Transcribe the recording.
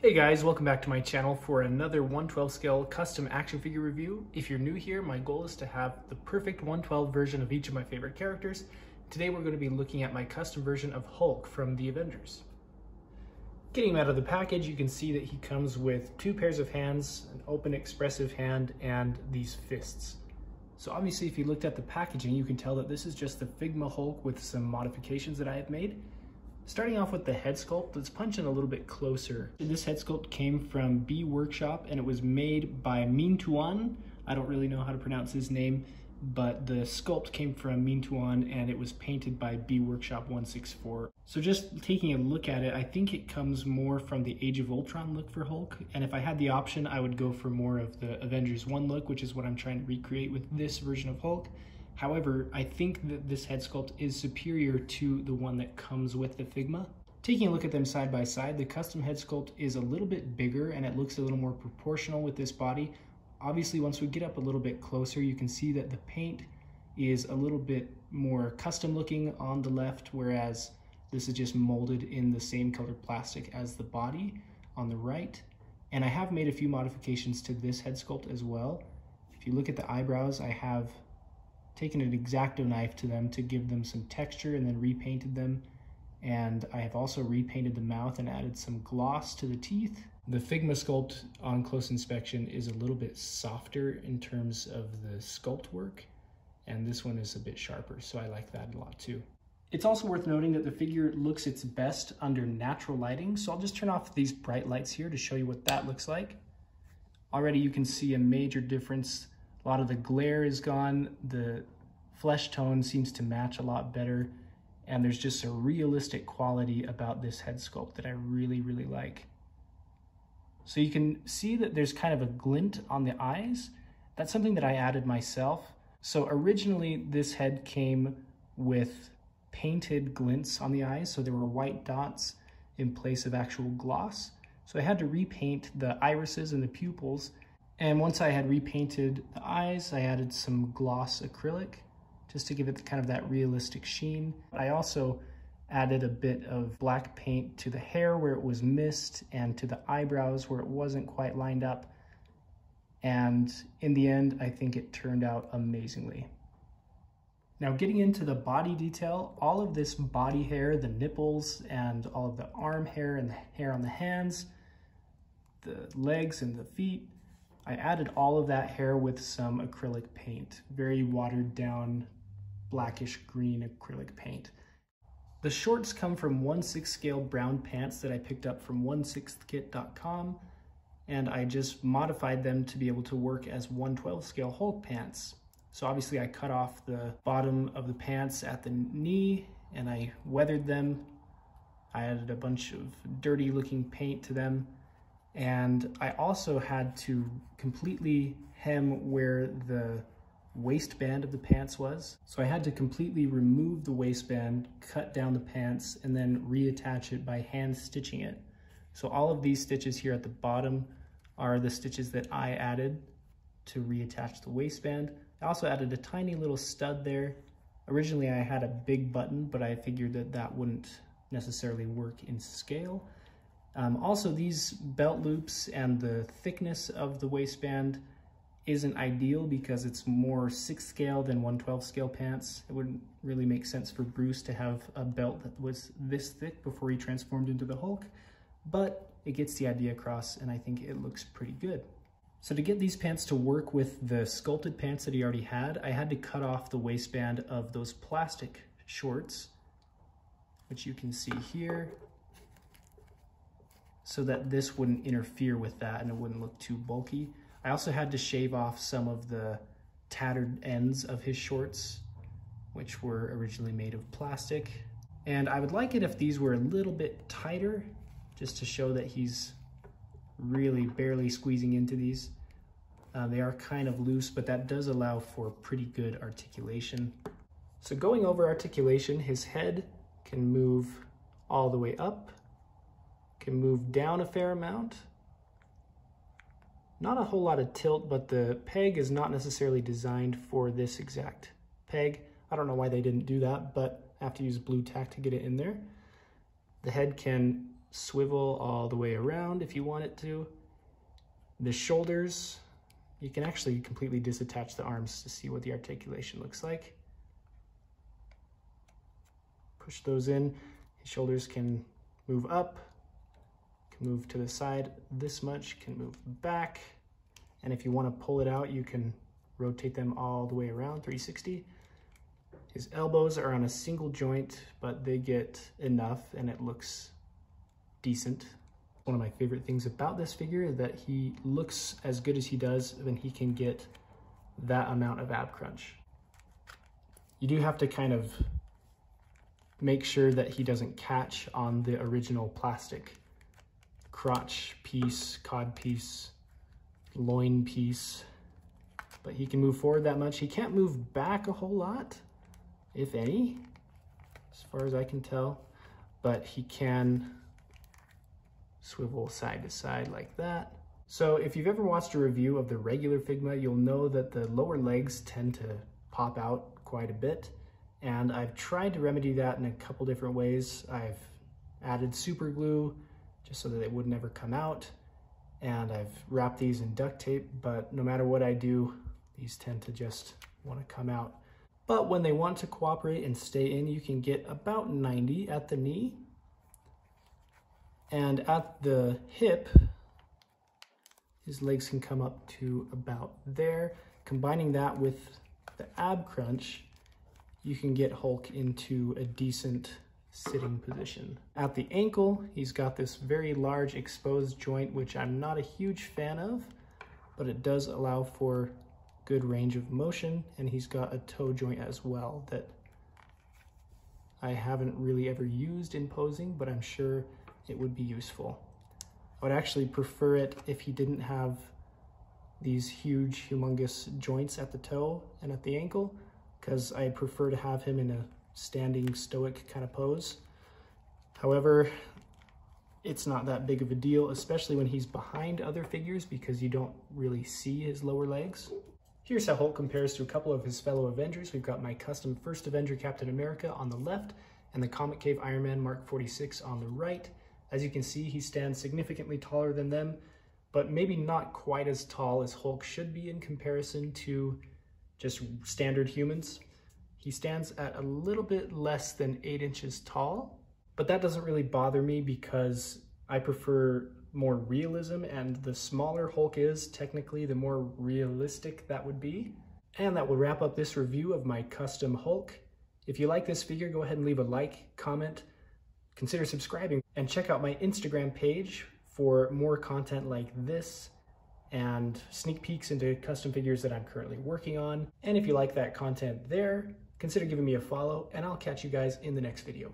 Hey guys, welcome back to my channel for another 1/12 scale custom action figure review. If you're new here, my goal is to have the perfect 1/12 version of each of my favorite characters. Today we're going to be looking at my custom version of Hulk from the Avengers. Getting him out of the package, you can see that he comes with two pairs of hands, an open expressive hand, and these fists. So obviously if you looked at the packaging, you can tell that this is just the Figma Hulk with some modifications that I have made. Starting off with the head sculpt, let's punch in a little bit closer. This head sculpt came from B Workshop and it was made by Min Tuan. I don't really know how to pronounce his name, but the sculpt came from Min Tuan and it was painted by B Workshop 164. So just taking a look at it, I think it comes more from the Age of Ultron look for Hulk. And if I had the option, I would go for more of the Avengers 1 look, which is what I'm trying to recreate with this version of Hulk. However, I think that this head sculpt is superior to the one that comes with the Figma. Taking a look at them side by side, the custom head sculpt is a little bit bigger and it looks a little more proportional with this body. Obviously, once we get up a little bit closer, you can see that the paint is a little bit more custom looking on the left, whereas this is just molded in the same color plastic as the body on the right. And I have made a few modifications to this head sculpt as well. If you look at the eyebrows, I have taken an X-Acto knife to them to give them some texture and then repainted them. And I have also repainted the mouth and added some gloss to the teeth. The Figma sculpt on close inspection is a little bit softer in terms of the sculpt work, and this one is a bit sharper, so I like that a lot too. It's also worth noting that the figure looks its best under natural lighting, so I'll just turn off these bright lights here to show you what that looks like. Already you can see a major difference. A lot of the glare is gone, the flesh tone seems to match a lot better, and there's just a realistic quality about this head sculpt that I really, really like. So you can see that there's kind of a glint on the eyes. That's something that I added myself. So originally this head came with painted glints on the eyes, so there were white dots in place of actual gloss. So I had to repaint the irises and the pupils. And once I had repainted the eyes, I added some gloss acrylic just to give it kind of that realistic sheen. I also added a bit of black paint to the hair where it was missed and to the eyebrows where it wasn't quite lined up. And in the end, I think it turned out amazingly. Now getting into the body detail, all of this body hair, the nipples and all of the arm hair and the hair on the hands, the legs and the feet, I added all of that hair with some acrylic paint, very watered down blackish green acrylic paint. The shorts come from 1/6 scale brown pants that I picked up from 16thkit.com, and I just modified them to be able to work as 1/12 scale Hulk pants. So obviously I cut off the bottom of the pants at the knee and I weathered them. I added a bunch of dirty looking paint to them. And I also had to completely hem where the waistband of the pants was. So I had to completely remove the waistband, cut down the pants, and then reattach it by hand stitching it. So all of these stitches here at the bottom are the stitches that I added to reattach the waistband. I also added a tiny little stud there. Originally I had a big button, but I figured that that wouldn't necessarily work in scale. Also, these belt loops and the thickness of the waistband isn't ideal because it's more 6 scale than 1/12 scale pants. It wouldn't really make sense for Bruce to have a belt that was this thick before he transformed into the Hulk, but it gets the idea across and I think it looks pretty good. So to get these pants to work with the sculpted pants that he already had, I had to cut off the waistband of those plastic shorts, which you can see here, so that this wouldn't interfere with that and it wouldn't look too bulky. I also had to shave off some of the tattered ends of his shorts, which were originally made of plastic. And I would like it if these were a little bit tighter, just to show that he's really barely squeezing into these. They are kind of loose, but that does allow for pretty good articulation. So going over articulation, his head can move all the way up, can move down a fair amount. Not a whole lot of tilt, but the peg is not necessarily designed for this exact peg. I don't know why they didn't do that, but I have to use blue tack to get it in there. The head can swivel all the way around if you want it to. The shoulders, you can actually completely disattach the arms to see what the articulation looks like. Push those in. His shoulders can move up, can move to the side this much, can move back. And if you want to pull it out, you can rotate them all the way around, 360. His elbows are on a single joint, but they get enough and it looks decent. One of my favorite things about this figure is that he looks as good as he does when he can get that amount of ab crunch. You do have to kind of make sure that he doesn't catch on the original plastic crotch piece, cod piece, loin piece, but he can move forward that much. He can't move back a whole lot, if any, as far as I can tell, but he can swivel side to side like that. So if you've ever watched a review of the regular Figma, you'll know that the lower legs tend to pop out quite a bit. And I've tried to remedy that in a couple different ways. I've added super glue just so that it would never come out. And I've wrapped these in duct tape, but no matter what I do, these tend to just want to come out. But when they want to cooperate and stay in, you can get about 90 at the knee. And at the hip, his legs can come up to about there. Combining that with the ab crunch, you can get Hulk into a decent sitting position. At the ankle, he's got this very large exposed joint, which I'm not a huge fan of, but it does allow for good range of motion, and he's got a toe joint as well that I haven't really ever used in posing, but I'm sure it would be useful. I would actually prefer it if he didn't have these huge, humongous joints at the toe and at the ankle, because I prefer to have him in a standing stoic kind of pose. However, it's not that big of a deal, especially when he's behind other figures because you don't really see his lower legs. Here's how Hulk compares to a couple of his fellow Avengers. We've got my custom First Avenger Captain America on the left and the Comic Cave Iron Man Mark 46 on the right. As you can see, he stands significantly taller than them, but maybe not quite as tall as Hulk should be in comparison to just standard humans. He stands at a little bit less than 8 inches tall, but that doesn't really bother me because I prefer more realism, and the smaller Hulk is, technically, the more realistic that would be. And that will wrap up this review of my custom Hulk. If you like this figure, go ahead and leave a like, comment, consider subscribing, and check out my Instagram page for more content like this and sneak peeks into custom figures that I'm currently working on. And if you like that content there, consider giving me a follow, and I'll catch you guys in the next video.